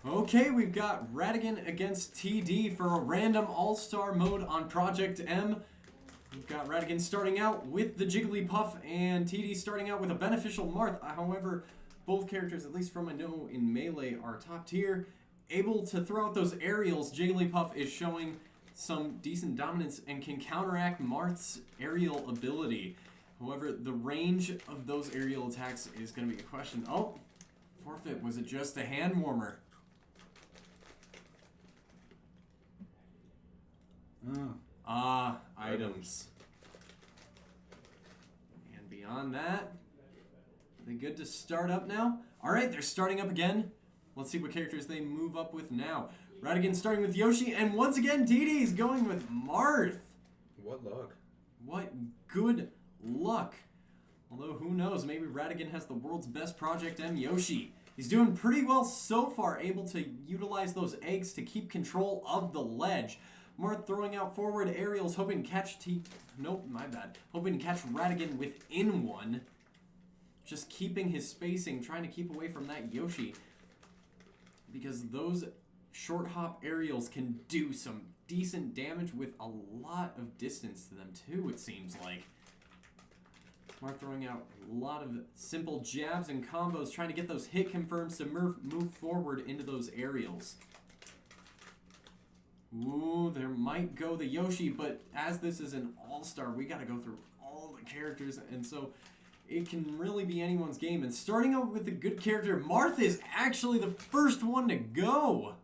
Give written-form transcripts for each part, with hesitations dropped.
Okay, we've got Rattigan against TD for a random all-star mode on Project M. We've got Rattigan starting out with the Jigglypuff and TD starting out with a Beneficial Marth. However, both characters, at least from I know in Melee, are top tier. Able to throw out those aerials. Jigglypuff is showing some decent dominance and can counteract Marth's aerial ability. However, the range of those aerial attacks is going to be a question. Oh, forfeit. Was it just a hand warmer? Items. And beyond that, are they good to start up now? Alright, they're starting up again. Let's see what characters they move up with now. Rattigan starting with Yoshi, and once again, DD's going with Marth. What luck. What good luck. Although, who knows, maybe Rattigan has the world's best Project M Yoshi. He's doing pretty well so far, able to utilize those eggs to keep control of the ledge. Marth throwing out forward aerials, hoping to catch hoping to catch Rattigan within one. Just keeping his spacing, trying to keep away from that Yoshi. Because those short hop aerials can do some decent damage with a lot of distance to them too, it seems like. Marth throwing out a lot of simple jabs and combos, trying to get those hit confirms to move forward into those aerials. Ooh, there might go the Yoshi, but as this is an all-star, we gotta go through all the characters, and so it can really be anyone's game. And starting out with a good character, Marth is actually the first one to go.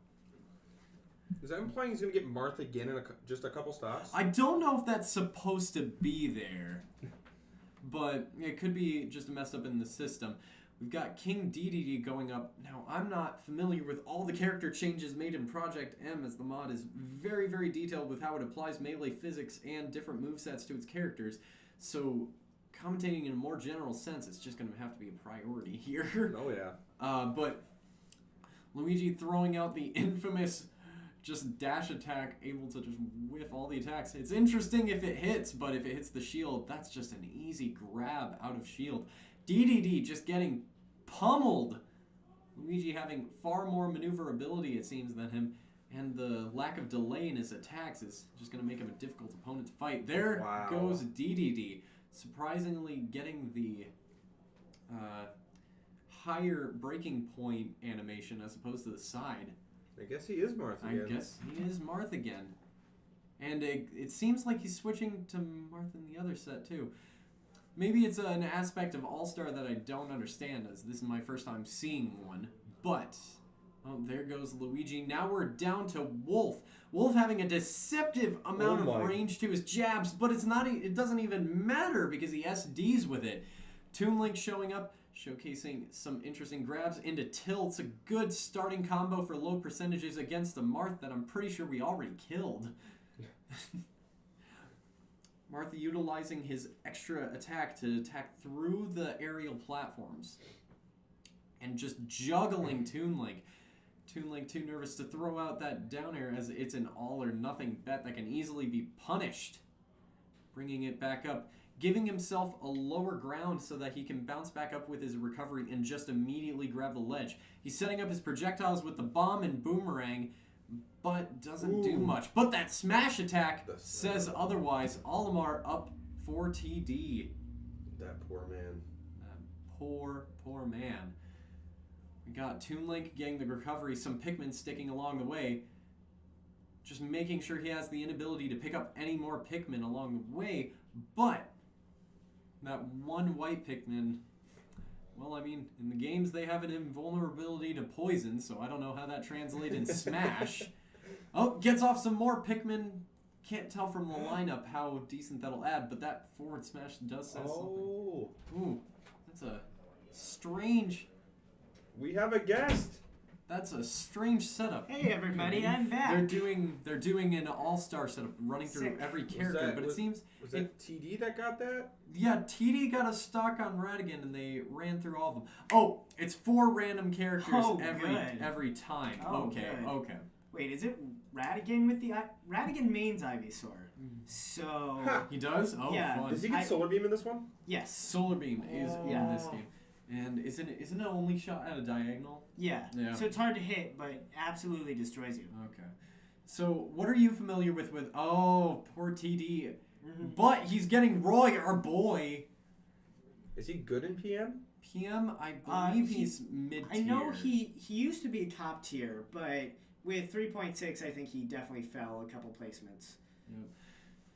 Is that implying he's going to get Marth again in just a couple stops? I don't know if that's supposed to be there, but it could be just a mess up in the system. We've got King DDD going up. Now, I'm not familiar with all the character changes made in Project M, as the mod is very, very detailed with how it applies melee physics and different movesets to its characters. So, commentating in a more general sense, it's just going to have to be a priority here. Oh, yeah. But Luigi throwing out the infamous just dash attack, able to just whiff all the attacks. It's interesting if it hits, but if it hits the shield, that's just an easy grab out of shield. DDD just getting pummeled. Luigi having far more maneuverability, it seems, than him, and the lack of delay in his attacks is just going to make him a difficult opponent to fight. There goes DDD, surprisingly getting the higher breaking point animation as opposed to the side. I guess he is Marth again. I guess he is Marth again. And it seems like he's switching to Marth in the other set, too. Maybe it's an aspect of All-Star that I don't understand, as this is my first time seeing one. But, oh, there goes Luigi. Now we're down to Wolf. Wolf having a deceptive amount of range to his jabs, but it doesn't even matter because he SDs with it. Toon Link showing up, showcasing some interesting grabs into tilts. A good starting combo for low percentages against a Marth that I'm pretty sure we already killed. Marth utilizing his extra attack to attack through the aerial platforms. And just juggling Toon Link. Toon Link too nervous to throw out that down air as it's an all or nothing bet that can easily be punished. Bringing it back up. Giving himself a lower ground so that he can bounce back up with his recovery and just immediately grab the ledge. He's setting up his projectiles with the bomb and boomerang, but doesn't do much. But that smash attack says otherwise. Olimar up for TD. That poor man. That poor, poor man. We got Toon Link getting the recovery, some Pikmin sticking along the way. Just making sure he has the inability to pick up any more Pikmin along the way. But that one white Pikmin, well, I mean, in the games they have an invulnerability to poison, so I don't know how that translates in Smash. Oh, gets off some more Pikmin. Can't tell from the lineup how decent that'll add, but that forward smash does say something. Ooh, that's a strange... We have a guest! That's a strange setup. Hey everybody, I'm back. They're doing an all-star setup, running through every character, but it seems... Was that TD that got that? Yeah, TD got a stock on Rattigan, and they ran through all of them. Oh, it's 4 random characters every time. Oh, okay, good. okay. Wait, is it Rattigan with the... Rattigan mains Ivysaur. So... He does? Oh, yeah. fun. Does he get Solar Beam in this one? Yes. Solar Beam is in this game. And isn't it only shot at a diagonal? Yeah. Yeah. So it's hard to hit, but absolutely destroys you. Okay. So what are you familiar with? Oh, poor TD. Mm-hmm. But he's getting Roy, our boy. Is he good in PM? PM, I believe he's mid-tier. I know he used to be top tier, but with 3.6, I think he definitely fell a couple placements. Yep.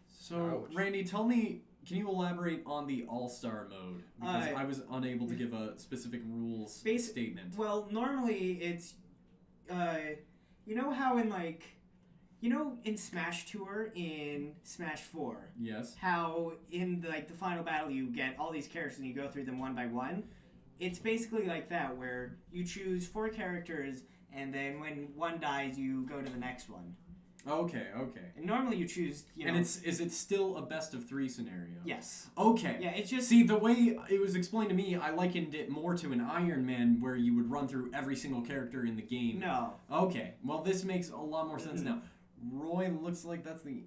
So, Ouch. Randy, tell me, can you elaborate on the All-Star mode? Because I was unable to give a specific rules statement. Well, normally it's, you know how in like, in Smash Tour in Smash 4, Yes. how in the final battle you get all these characters and you go through them one by one? It's basically like that, where you choose 4 characters and then when one dies, you go to the next one. Okay. And normally you choose, And is it still a best of 3 scenario? Yes. Okay. Yeah, it's just... See, the way it was explained to me, I likened it more to an Iron Man where you would run through every single character in the game. No. Okay. Well, this makes a lot more sense now. Roy looks like that's the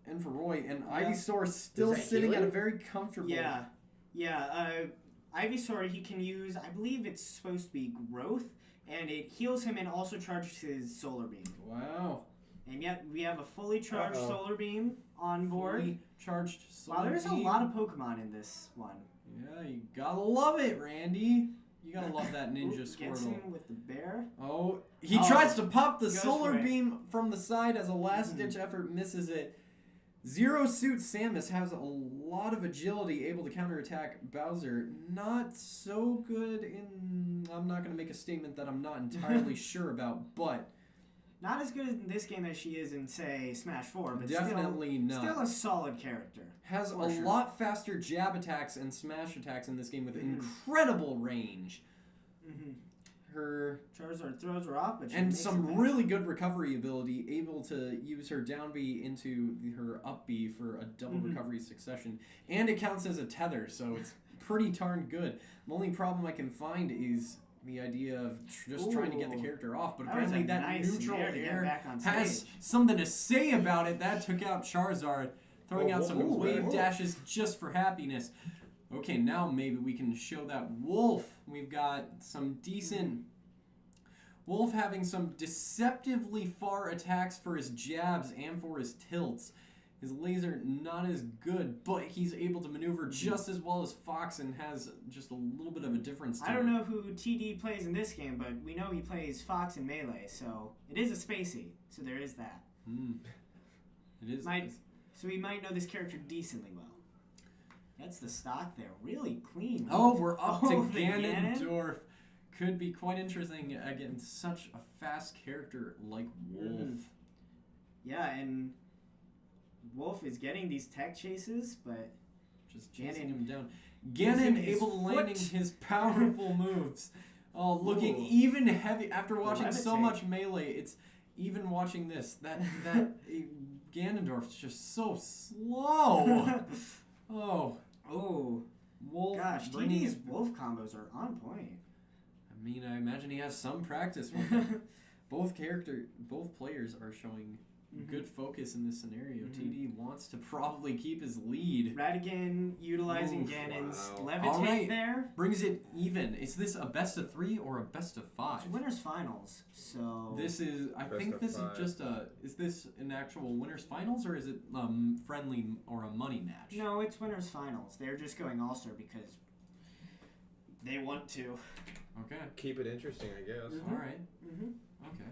end for Roy, and Ivysaur still sitting at a very comfortable... Yeah. Ivysaur, he can use, I believe it's supposed to be Growth, and it heals him and also charges his Solar Beam. Wow. And yet we have a fully charged Solar Beam on board. Fully charged Solar Wow, there's Beam. a lot of Pokemon in this one. Yeah, you gotta love it, Randy. You gotta love that Ninja Gets Squirtle. him with the bear. Oh, he tries to pop the Goes Solar for it. Beam from the side as a last-ditch effort, misses it. Zero Suit Samus has a lot of agility, able to counterattack Bowser. Not so good in... I'm not going to make a statement that I'm not entirely sure about, but... Not as good in this game as she is in, say, Smash 4, but definitely not. Still a solid character. Has a lot faster jab attacks and smash attacks in this game with incredible range. Mm-hmm. Her... Charizard throws her off, but she and makes it some back. really good recovery ability, able to use her down B into her up B for a double recovery succession. And it counts as a tether, so it's pretty darn good. The only problem I can find is the idea of just trying to get the character off, but apparently that nice neutral air has stage. something to say about it. That took out Charizard, throwing out some wave dashes just for happiness. Okay, now maybe we can show that Wolf. We've got some decent... Wolf having some deceptively far attacks for his jabs and for his tilts. His laser not as good, but he's able to maneuver just as well as Fox and has just a little bit of a difference to I don't him. know who TD plays in this game, but we know he plays Fox in Melee, so it is a Spacey, so there is that. It is. So we might know this character decently well. That's the stock there. Really clean. Oh, we're up to the Ganon? Ganondorf. Could be quite interesting against such a fast character like Wolf. Yeah, and Wolf is getting these tech chases, but Just chasing Ganon him down. using Ganon his able to landing foot. his powerful moves. Oh, looking even heavy. After watching so Levitate. much Melee, it's even watching this. That Ganondorf's just so slow. Oh, Wolf. Gosh, bringing TD's it. Wolf combos are on point. I mean, I imagine he has some practice with them. Both players are showing good focus in this scenario. TD wants to probably keep his lead. Rattigan utilizing Ganon's levitate All right. there. Brings it even. Is this a best of 3 or a best of 5? It's winners finals, so This is. I Best think of this 5. is just a. Is this an actual winners finals or is it friendly or a money match? no, it's winners finals. They're just going all-star because they want to. Okay. Keep it interesting, I guess. All right. Okay.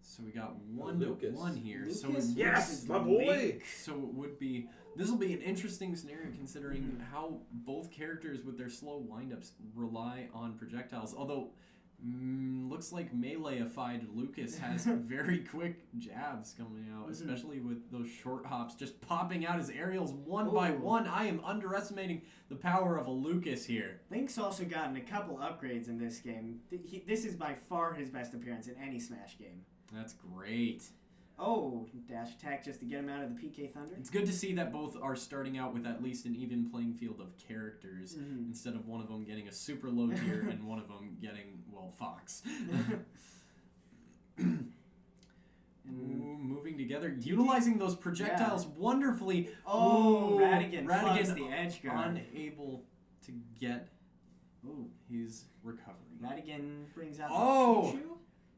So we got 1-1 here. So Lucas Yes, my boy. So it would be. This will be an interesting scenario considering how both characters with their slow windups rely on projectiles. Although, looks like Melee-ified Lucas has very quick jabs coming out, especially with those short hops just popping out his aerials one by one. I am underestimating the power of a Lucas here. Link's also gotten a couple upgrades in this game. This is by far his best appearance in any Smash game. That's great. Oh, dash attack just to get him out of the PK Thunder. It's good to see that both are starting out with at least an even playing field of characters instead of one of them getting a super low tier and one of them getting, well, Fox. Moving together, utilizing those projectiles wonderfully. Oh, Ooh, Rattigan fucks the edge guard. unable to get his recovery. Rattigan brings out Oh!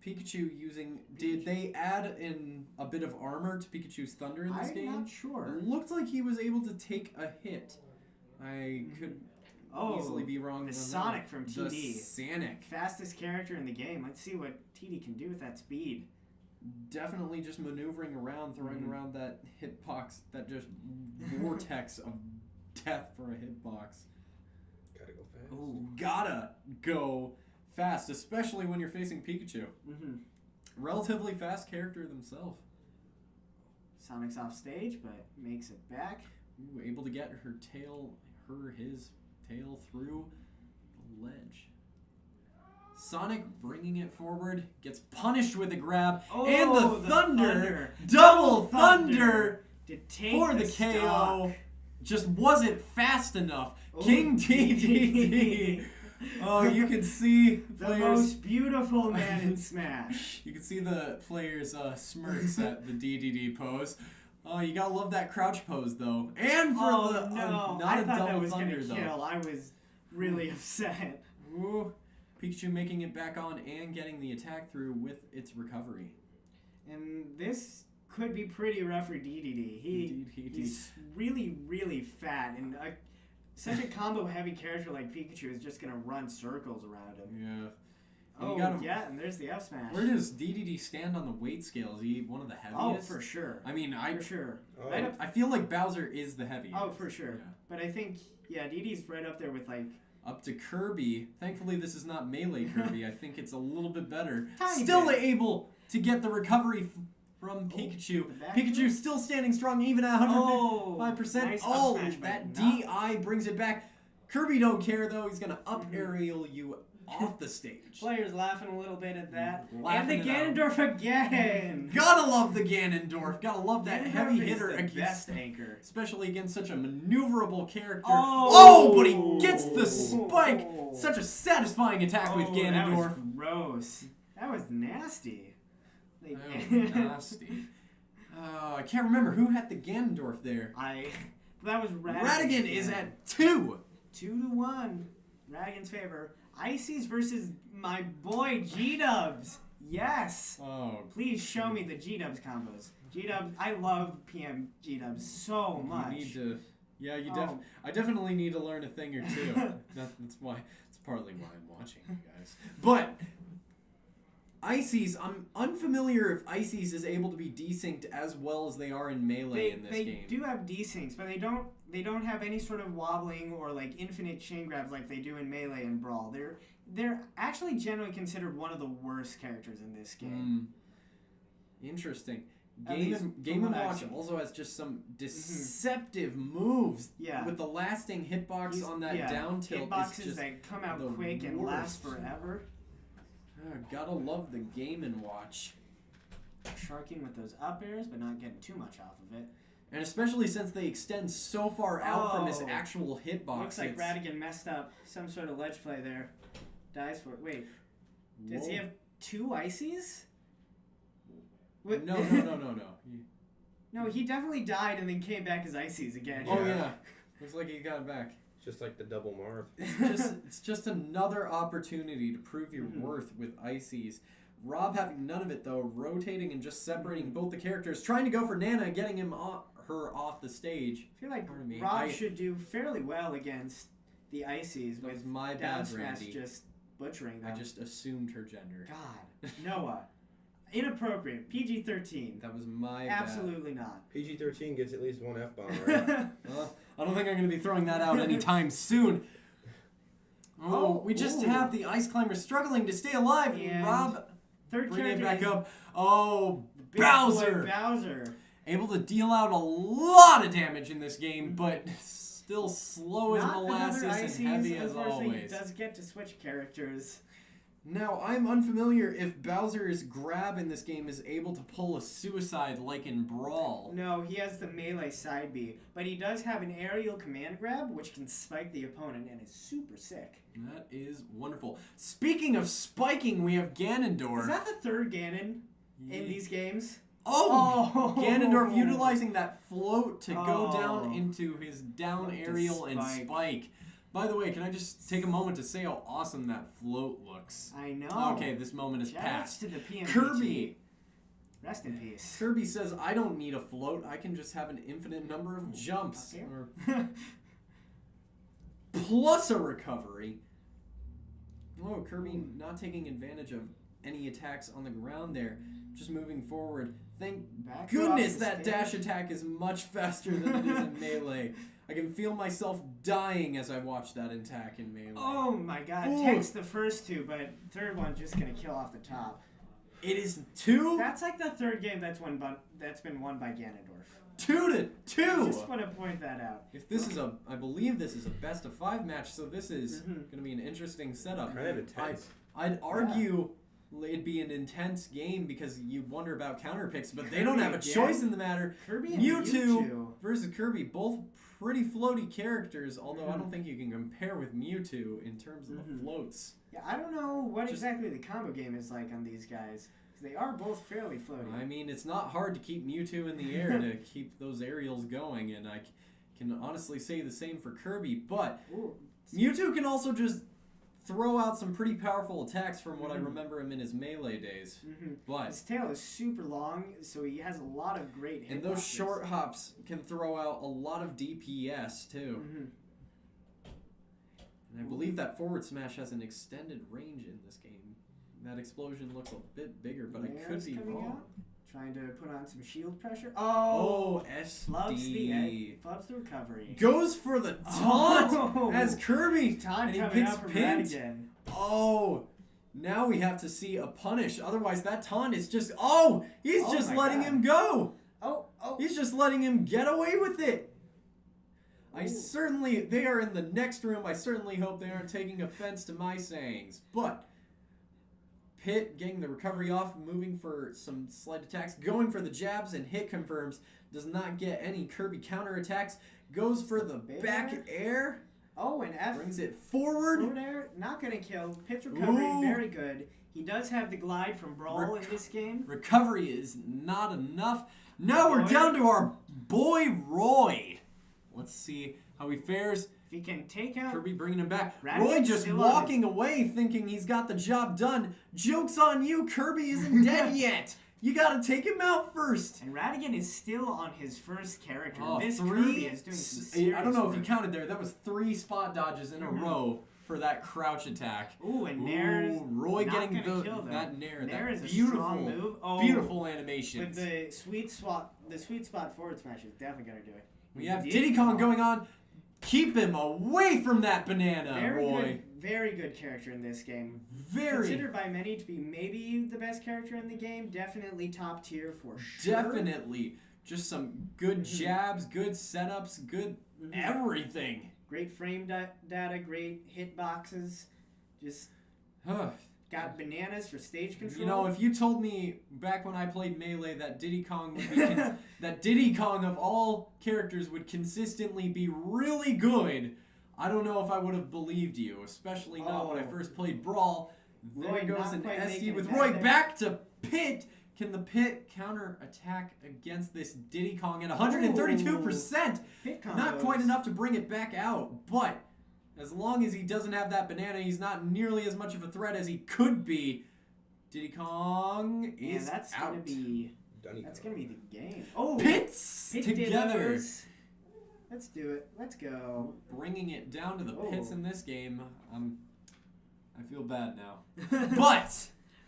Pikachu? Pikachu using... Did they add in a bit of armor to Pikachu's Thunder in this game? I'm not sure. It looked like he was able to take a hit. I could easily be wrong. The Sonic from TD. The Sonic. Fastest character in the game. Let's see what TD can do with that speed. Definitely just maneuvering around, throwing around that hitbox, that just vortex of death for a hitbox. Gotta go fast. Ooh, gotta go fast, especially when you're facing Pikachu. Relatively fast character themselves. Sonic's off stage, but makes it back. Ooh, able to get his tail through the ledge. Sonic bringing it forward, gets punished with a grab, and the thunder, double thunder to take for the KO. Just wasn't fast enough. King DDD. Oh, you can see the players. most beautiful man in Smash. You can see the players' smirks at the DDD pose. Oh, you gotta love that crouch pose though, and for not I a thought double that was thunder gonna though. kill. I was really upset. Ooh, Pikachu making it back on and getting the attack through with its recovery. And this could be pretty rough for DDD. He's really, really fat, and such a combo-heavy character like Pikachu is just gonna run circles around him. Yeah. And there's the F smash. Where does DDD stand on the weight scale? Is he one of the heaviest? Oh, for sure. I mean, For sure. Oh. I feel like Bowser is the heaviest. Oh, for sure. Yeah. But I think, DD's right up there with, like... Up to Kirby. Thankfully, this is not Melee Kirby. I think it's a little bit better. Tiny Still bit. able to get the recovery from Pikachu. back Pikachu still standing strong even at 105%. Nice Oh, up smash, that but not- DI brings it back. Kirby don't care, though. He's going to up aerial you off the stage. Players laughing a little bit at that. Laughing and the it Ganondorf again! Gotta love the Ganondorf. Gotta love that Ganondorf heavy is hitter the against best anchor. especially against such a maneuverable character. Oh! But he gets the spike. Such a satisfying attack with That was Ganondorf. gross. That was nasty. Like, That was nasty. I can't remember who had the Ganondorf there. That was Rattigan. Rattigan is at 2. 2-1. Rattigan's favor. Ices versus my boy G-Dubs. Yes. Oh, Please show me the G-Dubs combos. G-Dubs, I love PM G-Dubs so much. you need to. Yeah, I definitely need to learn a thing or two. That's why. It's partly why I'm watching you guys. But Ices, I'm unfamiliar if Ices is able to be desynced as well as they are in Melee in this game. They do have desyncs, but they don't have any sort of wobbling or like infinite chain grabs like they do in Melee and Brawl. They're actually generally considered one of the worst characters in this game. Interesting. At Game least and from what I've Watch seen. also has just some deceptive moves. Yeah. With the lasting hitbox on that down tilt. Hitboxes It's just that come out the quick and last worst. forever. Gotta love the Game and Watch. Sharking with those up airs, but not getting too much off of it. And especially since they extend so far out from his Oh. actual hitbox. Looks like it's- Rattigan messed up some sort of ledge play there. Dies for it. Wait, does he Whoa. have 2 ices? No. No, he definitely died and then came back as ices again. Oh yeah. Looks like he got it back. Just like the double Marth. It's just another opportunity to prove your worth with Ices. Rob having none of it though, rotating and just separating both the characters, trying to go for Nana, getting her off the stage. I feel like Pardon me. Rob should do fairly well against the ices That was with my down bad, smash Randy. just butchering them. I just assumed her gender. God, Noah, inappropriate. PG-13. That was my Absolutely not. PG-13 gets at least one F-bomb, right? bad. Well, I don't think I'm going to be throwing that out anytime soon. We just have the Ice Climber struggling to stay alive. And Rob, Third bring it character back is up. Oh, Big Bowser! Boy Bowser. Able to deal out a lot of damage in this game, but still slow as Not molasses another and Ices, heavy as unfortunately, always. does get to switch characters. Now, I'm unfamiliar if Bowser's grab in this game is able to pull a suicide like in Brawl. No, he has the melee side B, but he does have an aerial command grab, which can spike the opponent and is super sick. That is wonderful. Speaking of spiking, we have Ganondorf. Is that the third Ganon in these games? Oh! Ganondorf utilizing that float to go Oh. down into his down Love to aerial and spike. spike. By the way, can I just take a moment to say how awesome that float looks? I know. Okay, this moment is Shouts past. to the PMBT. Kirby! Rest in peace. Kirby says, I don't need a float. I can just have an infinite number of jumps. Okay. Or plus a recovery. Oh, Kirby not taking advantage of any attacks on the ground there. Just moving forward. Thank Back goodness off the that stage. dash attack is much faster than it is in Melee. I can feel myself dying as I watch that attack in Melee. Oh my god. Ooh. Takes the first two, but third one's just going to kill off the top. It is 2 That's like the third game that's been won by Ganondorf. 2-2. I just want to point that out. If this is I believe this is a best of 5 match, so this is going to be an interesting setup. Kind of intense. I'd argue it'd be an intense game because you wonder about counter picks, but they don't have a Kirby choice again. in the matter. Kirby and Mewtwo versus Kirby, both pretty floaty characters, although I don't think you can compare with Mewtwo in terms of the floats. Yeah, I don't know what Just- exactly the combo game is like on these guys. 'Cause they are both fairly floaty. I mean, it's not hard to keep Mewtwo in the air to keep those aerials going, and I can honestly say the same for Kirby, but Ooh. Mewtwo can also just throw out some pretty powerful attacks from what I remember him in his Melee days. But His tail is super long, so he has a lot of great hit and those boxes. short hops can throw out a lot of DPS too. And I believe that forward smash has an extended range in this game. That explosion looks a bit bigger, but I could Nair's be coming wrong. out, trying to put on some shield pressure. Oh, Loves SD. loves the recovery. Goes for the taunt Oh. as Kirby. Taunt and he coming picks out from Pint. Rattigan. Oh, now we have to see a punish. Otherwise, that taunt is just... Oh, he's Oh just my letting God. him go. Oh. He's just letting him get away with it. Ooh. They are in the next room. I certainly hope they aren't taking offense to my sayings. But Pit getting the recovery off, moving for some slight attacks, going for the jabs, and hit confirms. Does not get any Kirby counter attacks. Goes for the back air. Oh, and F. Brings it forward. Forward air, not going to kill. Pitch recovery, Ooh. very good. He does have the glide from Brawl in this game. Recovery is not enough. Now we're Roy. down to our boy Roy. Let's see how he fares. If he can take out... Kirby bringing him back. Rattigan's Roy just still on walking away thinking he's got the job done. Joke's on you. Kirby isn't dead yet. You gotta take him out first. And Rattigan is still on his first character. Oh, This 3. Kirby is doing some serious I don't know if you work. counted there. That was 3 spot dodges in a row for that crouch attack. Ooh, and Nair's Roy not getting gonna kill them. that Nair. Nair That is a beautiful, strong move. Oh, beautiful animation. With the sweet spot forward smash is definitely gonna do it. We have Diddy Kong going on. Keep him away from that banana, Roy. Very good character in this game. Very. Considered by many to be maybe the best character in the game. Definitely top tier for sure. Definitely. Just some good jabs, good setups, good everything. Great frame data, great hit boxes. Just got bananas for stage control. You know, if you told me back when I played Melee that Diddy Kong would be that Diddy Kong of all characters would consistently be really good, I don't know if I would have believed you, especially not when I first played Brawl. There Roy goes not an quite SD making with it Roy back back to Pit. Can the Pit counter attack against this Diddy Kong at 132%? Hit Not combos. quite enough to bring it back out, but as long as he doesn't have that banana, he's not nearly as much of a threat as he could be. Diddy Kong is that's out. gonna be Dunny that's Kong. gonna be the game. Oh, Pits Pit together. dittos. Let's do it. Let's go. Bringing it down to the pits Oh. in this game. I feel bad now. But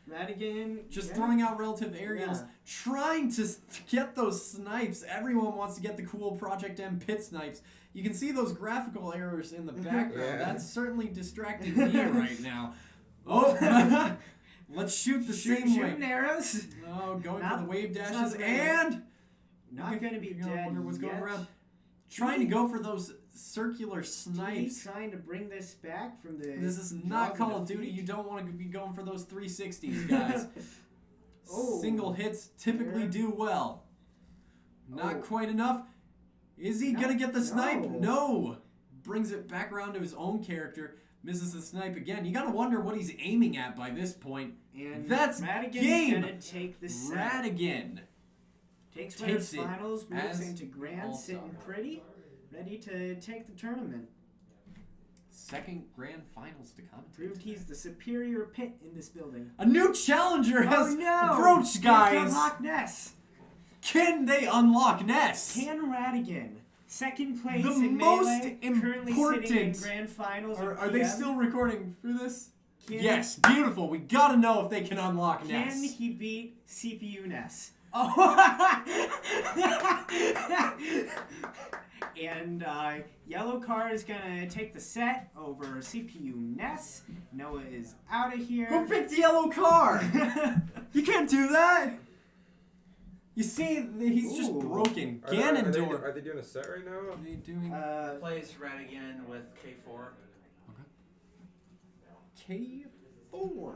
Rattigan just throwing out relative aerials, trying to get those snipes. Everyone wants to get the cool Project M pit snipes. You can see those graphical errors in the background. Yeah. That's certainly distracting me right now. Oh, let's shoot the same way. Shooting arrows. Oh, going Not- for the wave it's dashes not the- and Not gonna be you're gonna dead wonder what's going yet. around. Trying to go for those circular He's snipes. trying to bring this back from the. This is not jaws Call of Duty. defeat. You don't want to be going for those 360s, guys. Oh. Single hits typically There. do well. Not Oh. quite enough. Is he No. gonna get the snipe? No. No. Brings it back around to his own character. Misses the snipe again. You gotta wonder what he's aiming at by this point. And That's Rattigan's game. gonna take the set. Rattigan. Takes takes winners it finals, moves as into grand, all sitting star. pretty, ready to take the tournament. second grand finals to commentate. Proved he's the superior pit in this building. A new challenger has no! approached, Here guys. comes Loch Ness. Can they unlock Ness? Can Rattigan, second place The in most Melee, currently sitting in important- grand finals. Are they still recording for this? Can, Yes, beautiful. We gotta know if they can unlock Can Ness. he beat CPU Ness? Oh. And yellow car is gonna take the set over CPU Ness. Noah is out of here. Who picked the yellow car? You can't do that. You see, he's just Ooh. broken. Are Ganondorf. they doing a set right now? Are they doing Plays Rattigan with K4. K4?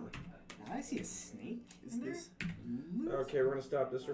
I see a snake. Is in there. this? Okay, we're gonna stop this.